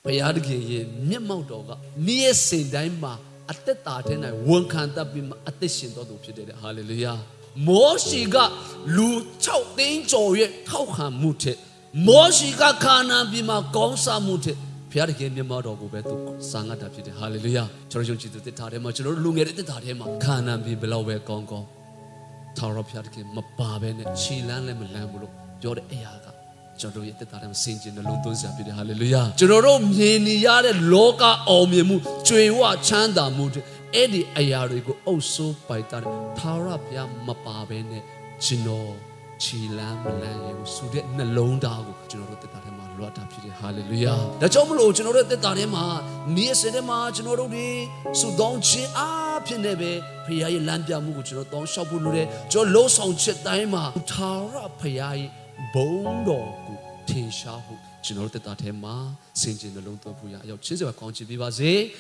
ဘုရားသခင်ရဲ့မျက်မှောက်တော်ကနေ့ရက်စဉ်တိုင်းမှာအသက်တာထဲ၌ဝန်ခံတတ်ပြီးမှအသက်ရှင်တော်သူဖြစ်တဲ့ဟာလေလုယာမောရှိကလူ6သိန်းကျော်ရဲ့ထောက်ခံမှုထက်မောရှိကခါနာပြည်မှာကောင်းစားမှုထက်ဘုရားသခင်မျက်မှောက်တော်ကိုပဲသူစာငတ်တာဖြစ်တယ်ဟာလေလုယာကျွန်တော်ယုံကြည်သူတစ်ထားထဲမှာကျွန်တော်လူငယ်တဲ့တစ်ထားထဲမှာခါနာပြည်ဘယ်လောက်ပဲကောင်းကောင်းထာဝရဘုရားသခင်မပါဘဲနဲ့ခြေလန်းလည်းမလန်းဘူးလို့ပြောတဲ့အရာကကျွန်တော်ရဲ့တက်တာနဲ့စင်ကျင်နှလုံးသွင်းစရာဖြစ်တယ်ဟာလေလုယာကျွန်တော်တို့မြင်နေရတဲ့လောကအောင်မြင်မှုကြွေဝချမ်းသာမှုတွေအဲ့ဒီအရာတွေကိုအုပ်စိုးပိုက်တာထာဝရဘုရားမပါဘဲနဲ့ကျွန်တော်ခြေလန်းမလန်းရဲ့ဆိုတဲ့နှလုံးသားကိုကျွန်တော်တို့တက်တာထဲမှာလွတ်တာဖြစ်တယ်ဟာလေလုယာဒါကြောင့်မလို့ကျွန်တော်တို့တက်တာထဲမှာနေ့စဉ်ထဲမှာကျွန်တော်တို့ဒီစုတောင်းခြင်းအားဖြင့်လည်းပဲဘုရားရဲ့လမ်းပြမှုကိုကျွန်တော်တောင်းလျှောက်ဖို့လိုတယ်ကျွန်တော်လှုပ်ဆောင်ချက်တိုင်းမှာထာဝရဘုရားရဲ့ဘုန်းတော်ကိုထင်ရှားဖို့ကျွန်တော်တို့တက်တာထဲမှာစင်ကြင်နှလုံးသွင်းဖို့ရအရောက်ချင်းစွာကောင်းချီးပေးပါစေ